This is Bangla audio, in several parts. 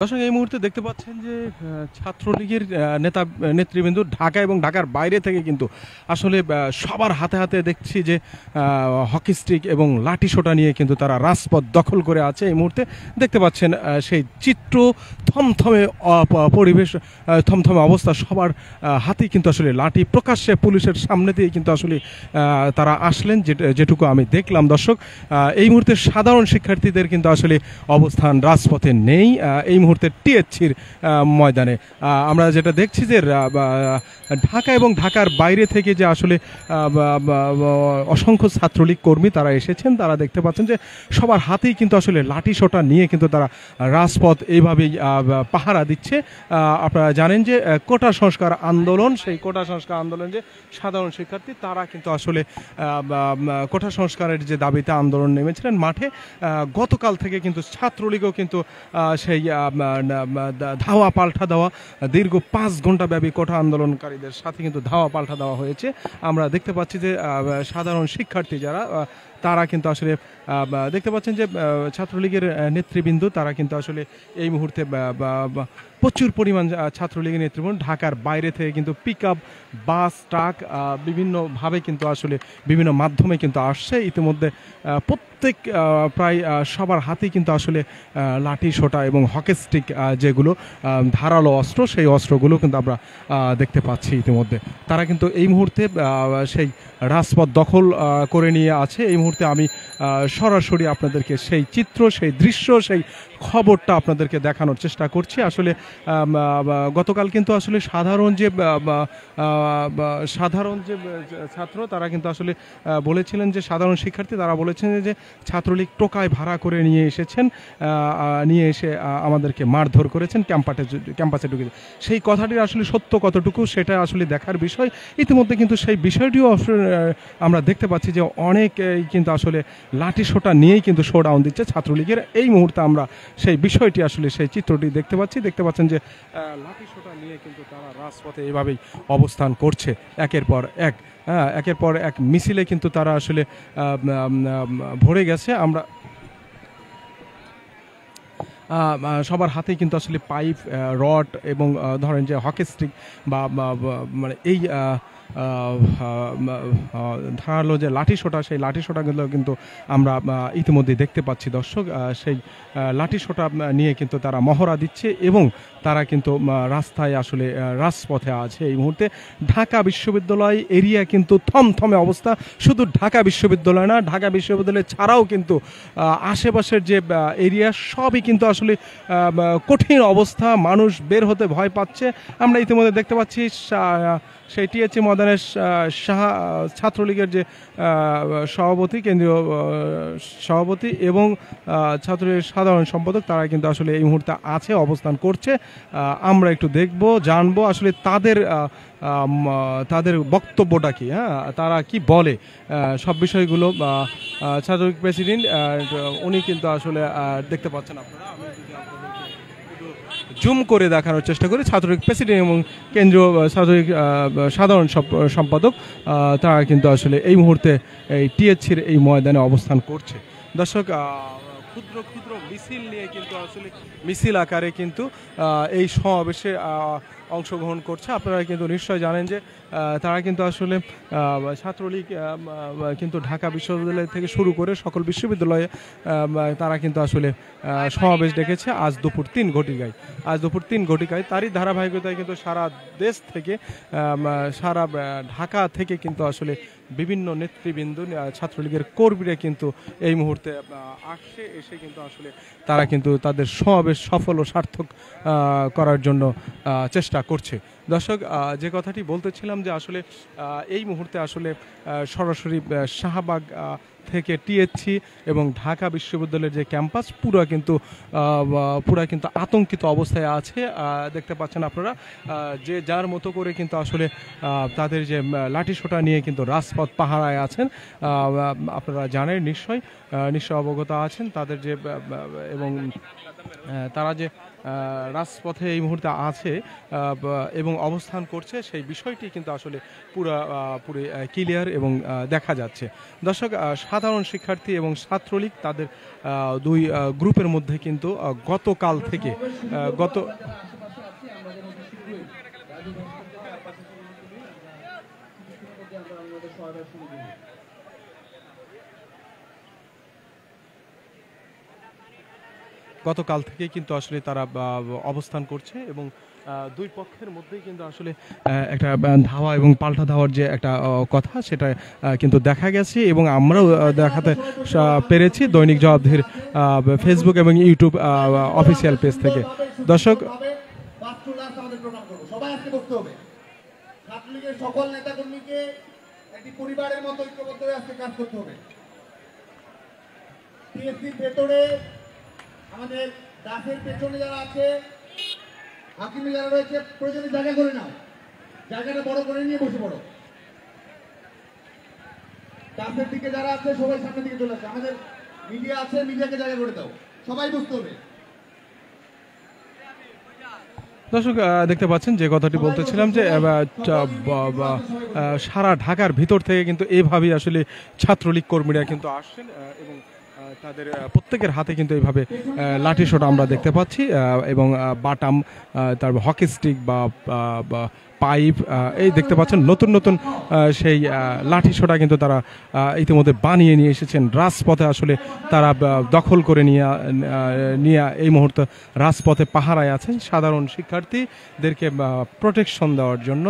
দর্শক এই মুহূর্তে দেখতে পাচ্ছেন যে ছাত্রলীগের নেতৃবৃন্দ ঢাকা এবং ঢাকার বাইরে থেকে কিন্তু আসলে সবার হাতে হাতে দেখছি যে হকি স্টিক এবং লাঠি সোটা নিয়ে কিন্তু তারা রাজপথ দখল করে আছে। এই মুহূর্তে দেখতে পাচ্ছেন সেই চিত্র, থমথমে পরিবেশ, থমথমে অবস্থা, সবার হাতেই কিন্তু আসলে লাঠি, প্রকাশ্যে পুলিশের সামনে দিয়ে কিন্তু আসলে তারা আসলেন, যেটুকু আমি দেখলাম। দর্শক এই মুহূর্তে সাধারণ শিক্ষার্থীদের কিন্তু আসলে অবস্থান রাজপথে নেই। এই মুহূর্তে টিএসসির ময়দানে আমরা যেটা দেখছি যে ঢাকা এবং ঢাকার বাইরে থেকে যে আসলে অসংখ্য ছাত্রলীগ কর্মী তারা এসেছেন, তারা দেখতে পাচ্ছেন যে সবার হাতেই কিন্তু আসলে লাঠি সোটা নিয়ে কিন্তু তারা রাজপথ এইভাবেই পাহারা দিচ্ছে। আপনারা জানেন যে কোটা সংস্কার আন্দোলন, সেই কোটা সংস্কার আন্দোলন যে সাধারণ শিক্ষার্থী তারা কিন্তু আসলে কোটা সংস্কারের যে দাবিতে আন্দোলন নেমেছিলেন মাঠে, গতকাল থেকে কিন্তু ছাত্রলীগও কিন্তু সেই ধাওয়া পাল্টা দেওয়া, দীর্ঘ 5 ঘন্টা ব্যাপী কোটা আন্দোলনকারীদের সাথে কিন্তু ধাওয়া পাল্টা দেওয়া হয়েছে। আমরা দেখতে পাচ্ছি যে সাধারণ শিক্ষার্থী যারা তারা কিন্তু আসলে দেখতে পাচ্ছেন যে ছাত্রলীগের নেতৃবৃন্দ তারা কিন্তু আসলে এই মুহূর্তে প্রচুর পরিমাণ ছাত্রলীগের নেতৃবৃন্দ ঢাকার বাইরে থেকে কিন্তু পিকআপ, বাস, ট্রাক বিভিন্নভাবে কিন্তু আসলে বিভিন্ন মাধ্যমে কিন্তু আসছে। ইতিমধ্যে প্রত্যেক প্রায় সবার হাতেই কিন্তু আসলে লাঠি সোটা এবং হকি স্টিক যেগুলো ধারালো অস্ত্র, সেই অস্ত্রগুলো কিন্তু আমরা দেখতে পাচ্ছি। ইতিমধ্যে তারা কিন্তু এই মুহূর্তে সেই রাজপথ দখল করে নিয়ে আছে। এই মুহূর্তে আমি সরাসরি আপনাদেরকে সেই চিত্র, সেই দৃশ্য, সেই খবরটা আপনাদেরকে দেখানোর চেষ্টা করছি। আসলে গতকাল কিন্তু আসলে সাধারণ যে ছাত্র তারা কিন্তু আসলে বলেছিলেন যে সাধারণ শিক্ষার্থী তারা বলেছেন যে ছাত্রলীগ টোকায় ভাড়া করে নিয়ে এসেছেন, নিয়ে এসে আমাদেরকে মারধর করেছেন, ক্যাম্পাসে ঢুকে। সেই কথাটির আসলে সত্য কতটুকু সেটা আসলে দেখার বিষয়। ইতিমধ্যে কিন্তু সেই বিষয়টিও আমরা দেখতে পাচ্ছি যে অনেক কিন্তু আসলে লাঠি সোটা নিয়েই কিন্তু শোডাউন দিচ্ছে ছাত্রলীগের। এই মুহূর্তে আমরা সেই বিষয়টি আসলে সেই চিত্রটি দেখতে পাচ্ছেন যে লাঠি সোটা নিয়ে কিন্তু তারা রাজপথে এইভাবেই অবস্থান করছে। একের পর এক মিছিলে কিন্তু তারা আসলে ভরে গেছে। আমরা সবার হাতেই কিন্তু আসলে পাইপ, রড এবং ধরেন যে হকি স্টিক বা মানে এই ধারালো যে লাঠি সোটা, সেই লাঠি সোটাগুলো কিন্তু আমরা ইতিমধ্যে দেখতে পাচ্ছি। দর্শক সেই লাঠি সোটা নিয়ে কিন্তু তারা মহড়া দিচ্ছে এবং তারা কিন্তু রাস্তায় আসলে রাজপথে আছে। এই মুহূর্তে ঢাকা বিশ্ববিদ্যালয় এরিয়া কিন্তু থমথমে অবস্থা। শুধু ঢাকা বিশ্ববিদ্যালয় না, ঢাকা বিশ্ববিদ্যালয় ছাড়াও কিন্তু আশেপাশের যে এরিয়া সবই কিন্তু আসলে কঠিন অবস্থা, মানুষ বের হতে ভয় পাচ্ছে। আমরা ইতিমধ্যে দেখতে পাচ্ছি সেই টিএসসি ময়দানের ছাত্রলীগের যে সভাপতি, কেন্দ্রীয় সভাপতি এবং ছাত্রলীগের সাধারণ সম্পাদক তারা কিন্তু আসলে এই মুহূর্তে আছে, অবস্থান করছে। আমরা একটু দেখব, জানবো আসলে তাদের বক্তব্যটা কি, তারা কি বলে সব বিষয়গুলো। ছাত্রলীগ প্রেসিডেন্ট উনি কিন্তু আসলে দেখতে পাচ্ছেন আপনারা, আমি জুম করে দেখানোর চেষ্টা করি। ছাত্রলীগ প্রেসিডেন্ট এবং কেন্দ্রীয় ছাত্রলীগ সাধারণ সম্পাদক তারা কিন্তু আসলে এই মুহূর্তে এই টিএসসির এই ময়দানে অবস্থান করছে। দর্শক ক্ষুদ্র ক্ষুদ্র মিছিল নিয়ে কিন্তু আসলে মিছিল আকারে কিন্তু এই সমাবেশে অংশগ্রহণ করছে। আপনারা কিন্তু নিশ্চয় জানেন যে তারা কিন্তু আসলে ছাত্রলীগ কিন্তু ঢাকা বিশ্ববিদ্যালয় থেকে শুরু করে সকল বিশ্ববিদ্যালয়ে তারা কিন্তু আসলে সমাবেশ ডেকেছে আজ দুপুর 3 ঘটিকায়। তারই ধারাবাহিকতায় কিন্তু সারা দেশ থেকে, সারা ঢাকা থেকে কিন্তু আসলে বিভিন্ন নেতৃবৃন্দ, ছাত্রলীগের কর্মীরা কিন্তু এই মুহূর্তে এসে কিন্তু আসলে তারা কিন্তু তাদের সমাবেশ সফল ও সার্থক করার জন্য চেষ্টা করছে। দর্শক যে কথাটি বলতেছিলাম যে আসলে এই মুহূর্তে আসলে সরাসরি শাহবাগ থেকে টিএসসি এবং ঢাকা বিশ্ববিদ্যালয়ের যে ক্যাম্পাস পুরা কিন্তু আতঙ্কিত অবস্থায় আছে। দেখতে পাচ্ছেন আপনারা যে যার মতো করে কিন্তু আসলে তাদের যে লাঠি সোটা নিয়ে কিন্তু রাজপথ পাহারায় আছেন। আপনারা জানেন নিশ্চয় অবগত আছেন তাদের যে এবং তারা যে রাজপথে এই মুহূর্তে আছে এবং অবস্থান করছে, সেই বিষয়টি কিন্তু আসলে পুরো ক্লিয়ার এবং দেখা যাচ্ছে। দর্শক, সাধারণ শিক্ষার্থী এবং ছাত্রলীগ তাদের দুই গ্রুপের মধ্যে কিন্তু গতকাল থেকে গতকাল থেকে কিন্তু আসলে তারা অবস্থান করছে এবং দুই পক্ষের মধ্যেই কিন্তু আসলে একটা ধাওয়া এবং পাল্টা ধাওয়ার যে একটা কথা, সেটা কিন্তু দেখা গেছে এবং আমরাও দেখাতে পেরেছি দৈনিক জবাবদিহির ফেসবুক এবং ইউটিউব অফিসিয়াল পেজ থেকে। দর্শক, সকল নেতাকর্মীকে একটি পরিবারের মতো ঐক্যবদ্ধ হয়ে আজকে কাজ করতে হবে। টিএসসির ভেতরে আমাদের দাসের পেছনে যারা আছে, হাকিমে যারা রয়েছে, প্রয়োজনে জায়গা করে নাও, জায়গাটা বড় করে নিয়ে বসে পড়ো। দাসের দিকে যারা আছে সবাই সামনের দিকে চলে আসে। আমাদের মিডিয়া আছে, মিডিয়াকে জায়গা করে দাও, সবাই বুঝতে হবে। দর্শক, দেখতে পাচ্ছেন যে কথাটি বলতেছিলাম যে সারা ঢাকার ভিতর থেকে কিন্তু এভাবেই আসলে ছাত্রলীগ কর্মীরা কিন্তু আসছেন এবং তাদের প্রত্যেকের হাতে কিন্তু এইভাবে লাঠি শট আমরা দেখতে পাচ্ছি এবং বাটাম, তারপর হকি স্টিক বা পাইপ, এই দেখতে পাচ্ছেন নতুন নতুন সেই লাঠি শোটা কিন্তু তারা ইতিমধ্যে বানিয়ে নিয়ে এসেছেন। রাজপথে আসলে তারা দখল করে নিয়ে এই মুহূর্তে রাজপথে পাহারায় আছেন। সাধারণ শিক্ষার্থীদেরকে প্রোটেকশন দেওয়ার জন্য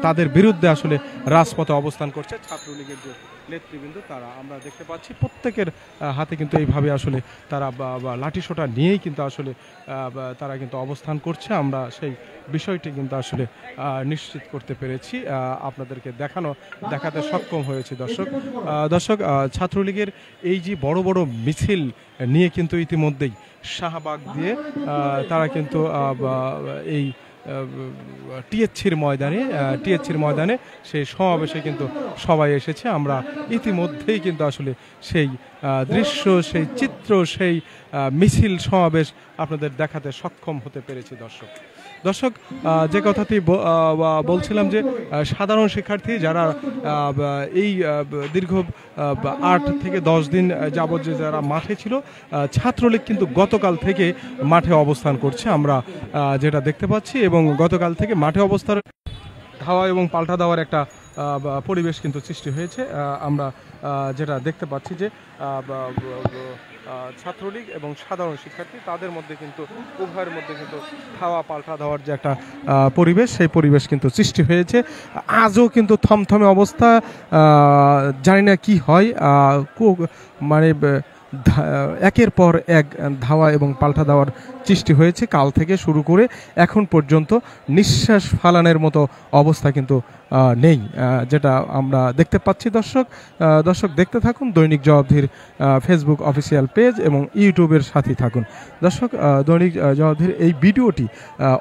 তাদের বিরুদ্ধে আসলে রাজপথে অবস্থান করছে ছাত্রলীগের যে নেতৃবৃন্দ, তারা আমরা দেখতে পাচ্ছি প্রত্যেকের হাতে কিন্তু এইভাবে আসলে তারা লাঠি শোটা নিয়েই কিন্তু আসলে তারা কিন্তু অবস্থান করছে। আমরা সেই বিষয়টি কিন্তু আসলে নিশ্চিত করতে পেরেছি, আপনাদেরকে দেখাতে সক্ষম হয়েছি। দর্শক, ছাত্রলীগের এই যে বড় বড় মিছিল নিয়ে কিন্তু ইতিমধ্যেই শাহবাগ দিয়ে তারা কিন্তু এই টিএসসির ময়দানে সেই সমাবেশে কিন্তু সবাই এসেছে। আমরা ইতিমধ্যেই কিন্তু আসলে সেই দৃশ্য, সেই চিত্র, সেই মিছিল সমাবেশ আপনাদের দেখাতে সক্ষম হতে পেরেছি। দর্শক, যে কথাটি বলছিলাম যে সাধারণ শিক্ষার্থী যারা এই দীর্ঘ 8 থেকে 10 দিন যাবৎ যে যারা মাঠে ছিল, ছাত্রলীগ কিন্তু গতকাল থেকে মাঠে অবস্থান করছে আমরা যেটা দেখতে পাচ্ছি এবং গতকাল থেকে মাঠে অবস্থান ধাওয়া এবং পাল্টা দেওয়ার একটা পরিবেশ কিন্তু সৃষ্টি হয়েছে। আমরা যেটা দেখতে পাচ্ছি যে ছাত্রলীগ এবং সাধারণ শিক্ষার্থী তাদের মধ্যে কিন্তু উভয়ের মধ্যে কিন্তু ধাওয়া পাল্টা দেওয়ার যে একটা পরিবেশ, সেই পরিবেশ কিন্তু সৃষ্টি হয়েছে। আজও কিন্তু থমথমে অবস্থা, জানি না কি হয়, মানে একের পর এক ধাওয়া এবং পাল্টা দেওয়ার সৃষ্টি হয়েছে কাল থেকে শুরু করে এখন পর্যন্ত। নিঃশ্বাস ফালানোর মতো অবস্থা কিন্তু নেই, যেটা আমরা দেখতে পাচ্ছি। দর্শক দেখতে থাকুন দৈনিক জবাবদিহির ফেসবুক অফিসিয়াল পেজ এবং ইউটিউবের সাথে থাকুন। দর্শক, দৈনিক জবাবদিহির এই ভিডিওটি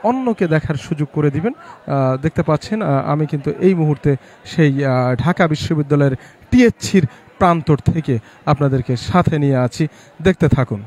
অন্যকে দেখার সুযোগ করে দিবেন। দেখতে পাচ্ছেন আমি কিন্তু এই মুহূর্তে সেই ঢাকা বিশ্ববিদ্যালয়ের টিএসসির প্রান্তর থেকে আপনাদেরকে সাথে নিয়ে আছি। দেখতে থাকুন।